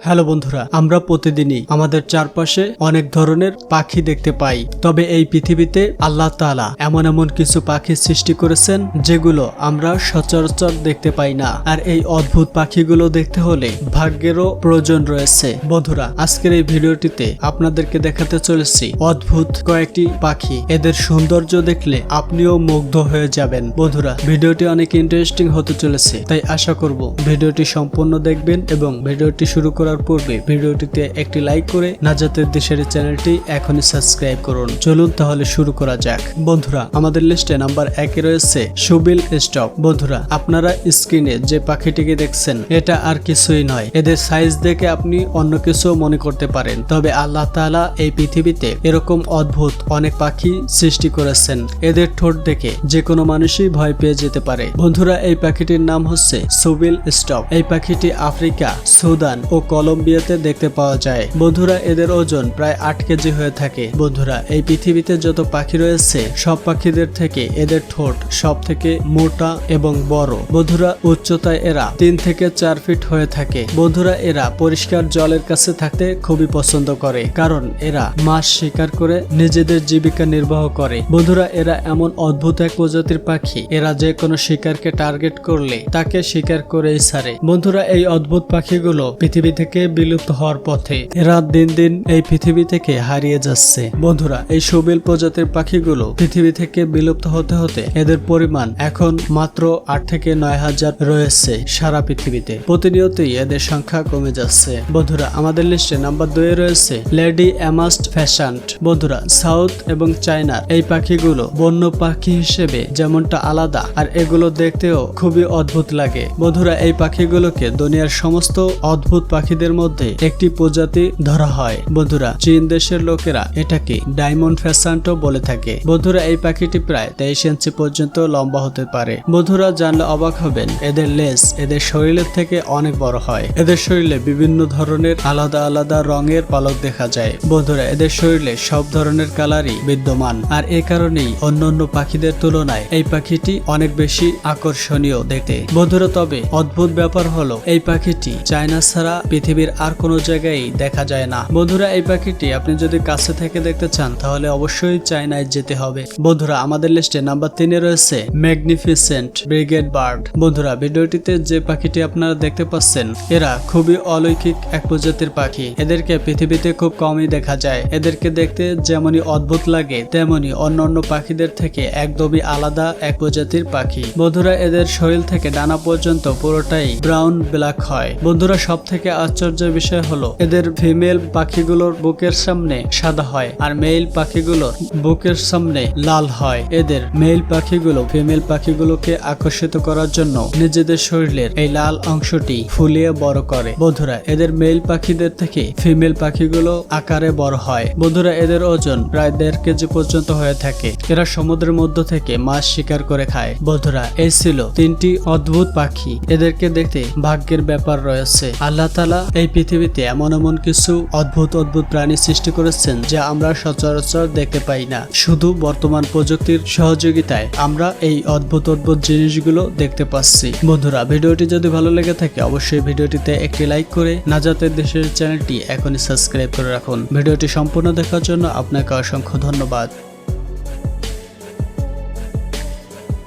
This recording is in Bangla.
হ্যালো বন্ধুরা, আমরা প্রতিদিনই আমাদের চারপাশে অনেক ধরনের পাখি দেখতে পাই। তবে এই পৃথিবীতে আল্লাহ তাআলা এমন এমন কিছু পাখি সৃষ্টি করেছেন যেগুলো আমরা সচরাচর দেখতে পাই না। আর এই অদ্ভুত পাখিগুলো দেখতে হলে ভাগ্যেরও প্রয়োজন রয়েছে। বন্ধুরা, আজকের এই ভিডিওটিতে আপনাদেরকে দেখাতে চলেছি অদ্ভুত কয়েকটি পাখি। এদের সৌন্দর্য দেখলে আপনিও মুগ্ধ হয়ে যাবেন। বন্ধুরা, ভিডিওটি অনেক ইন্টারেস্টিং হতে চলেছে, তাই আশা করব ভিডিওটি সম্পূর্ণ দেখবেন এবং ভিডিওটি শুরু করার পূর্বে ভিডিওটিতে একটি লাইক করে নাজাতের দেশের চ্যানেলটি এখনই সাবস্ক্রাইব করুন। চলুন তাহলে শুরু করা যাক। বন্ধুরা, আমাদের লিস্টে নাম্বার 1 এ রয়েছে শুবিল স্টপ। বন্ধুরা, আপনারা স্ক্রিনে যে পাখিটিকে দেখছেন এটা আর কিছুই নয়। এদের সাইজ দেখে আপনি অন্য কিছু মনে করতে পারেন, তবে আল্লাহ তাআলা এই পৃথিবীতে এরকম অদ্ভুত অনেক পাখি সৃষ্টি করেছেন। এদের ঠোঁট দেখে যে কোনো মানুষই ভয় পেয়ে যেতে পারে। বন্ধুরা, এই পাখিটির নাম হচ্ছে শুবিল স্টপ। এই পাখিটি আফ্রিকা, সুদান ও কলম্বিয়াতে দেখতে পাওয়া যায়। বন্ধুরা, এদের ওজন প্রায় 8 কেজি হয়ে থাকে। বন্ধুরা, এই পৃথিবীতে যত পাখি রয়েছে সব পাখিদের থেকে এদের ঠোঁট সব থেকে মোটা এবং বড়। বন্ধুরা, উচ্চতায় এরা 3 থেকে 4 ফিট হয়ে থাকে। বন্ধুরা, এরা পরিষ্কার জলের কাছে থাকতে খুবই পছন্দ করে, কারণ এরা মাছ শিকার করে নিজেদের জীবিকা নির্বাহ করে। বন্ধুরা, এরা এমন অদ্ভুত এক প্রজাতির পাখি, এরা যে কোনো শিকারকে টার্গেট করলে তাকে শিকার করেই ছাড়ে। বন্ধুরা, এই অদ্ভুত পাখিগুলো পৃথিবী থেকে বিলুপ্ত হওয়ার পথে। এরা দিন দিন এই পৃথিবী থেকে হারিয়ে যাচ্ছে। বন্ধুরা, এই শুবিল প্রজাতির পাখিগুলো পৃথিবী থেকে বিলুপ্ত হতে হতে এদের পরিমাণ এখন মাত্র 8 থেকে 9 হাজার রয়েছে সারা পৃথিবীতে। প্রতিনিয়তই এদের সংখ্যা কমে যাচ্ছে। বন্ধুরা, আমাদের লিস্টে নাম্বার 2 এ রয়েছে লেডি অ্যামাস্ট ফ্যাশান্ট। বন্ধুরা, সাউথ এবং চায়নার এই পাখিগুলো বন্য পাখি হিসেবে যেমনটা আলাদা, আর এগুলো দেখতেও খুবই অদ্ভুত লাগে। বন্ধুরা, এই পাখিগুলোকে দুনিয়ার সমস্ত অদ্ভুত পাখিদের মধ্যে একটি প্রজাতি ধরা হয়। বন্ধুরা, চীন দেশের লোকেরা এটাকে ডায়মন্ড ফ্যাশান্টও বলে থাকে। বন্ধুরা, এই পাখিটি প্রায় 23 ইঞ্চি পর্যন্ত লম্বা হতে পারে। বন্ধুরা, জানলে অবাক হবেন, এদের লেজ এদের শরীরের থেকে অনেক বড় হয়। এদের শরীরে বিভিন্ন ধরনের আলাদা আলাদা রঙের পালক দেখা যায়। বন্ধুরা, এদের শরীরে সব ধরনের কালারই বিদ্যমান, আর এ কারণেই অন্যান্য পাখিদের তুলনায় এই পাখিটি অনেক বেশি আকর্ষণীয় দেখতে। বন্ধুরা, তবে অদ্ভুত ব্যাপার হলো এই পাখিটি চায়না ছাড়া পৃথিবীর আর কোনো জায়গায় দেখা যায় না। বন্ধুরা, এই পাখিটি আপনি যদি কাছে থেকে দেখতে চান তাহলে অবশ্যই চায়নায় যেতে হবে। বন্ধুরা, আমাদের লিস্টে নাম্বার 3 এ রয়েছে ম্যাগনিফিসেন্ট ব্রিগেড বার্ড। বন্ধুরা, ভিডিওটিতে যে পাখিটি আপনারা দেখতে পাচ্ছেন এরা খুবই অলৌকিক এক প্রজাতির পাখি। এদেরকে পৃথিবীতে খুব কমই দেখা যায়। এদেরকে দেখতে যেমনই অদ্ভুত লাগে তেমনি অন্যান্য পাখিদের থেকে একদমই আলাদা এক প্রজাতির পাখি। বন্ধুরা, এদের শরীর থেকে ডানা পর্যন্ত পুরোটাই ব্রাউন ব্ল্যাক হয়। বন্ধুরা, সব থেকে আশ্চর্যের বিষয় হলো এদের ফিমেল পাখিগুলোর বুকের সামনে সাদা হয় আর মেল পাখিগুলোর বুকের সামনে লাল হয়। এদের মেল পাখিগুলো ফিমেল পাখিগুলোকে আকর্ষিত করার জন্য নিজেদের শরীরের এই লাল অংশটি ফুলিয়ে বড় করে। বন্ধুরা, এদের মেল পাখিদের থেকে ফিমেল পাখিগুলো আকারে বড় হয়। বন্ধুরা, এদের ওজন প্রায় 1.5 কেজি পর্যন্ত হয়ে থাকে। এরা সমুদ্রের মধ্য থেকে মাছ শিকার করে খায়। বন্ধুরা, এই ছিল 3টি অদ্ভুত পাখি। এদেরকে দেখতে ভাগ্যের ব্যাপার রয়েছে। আল্লাহ তাআলা এই পৃথিবীতে এমন এমন কিছু অদ্ভুত অদ্ভুত প্রাণী সৃষ্টি করেছেন যা আমরা সচরাচর দেখতে পাই না। শুধু বর্তমান প্রযুক্তির সহযোগিতায় আমরা এই অদ্ভুত অদ্ভুত জিনিসগুলো দেখতে পাচ্ছি। বন্ধুরা, ভিডিওটি যদি ভালো লেগে থাকে অবশ্যই ভিডিওটিতে একটি লাইক করে নাজাতের দেশের চ্যানেলটি এখনই সাবস্ক্রাইব করে রাখুন। ভিডিওটি সম্পূর্ণ দেখার জন্য আপনাকে অসংখ্য ধন্যবাদ।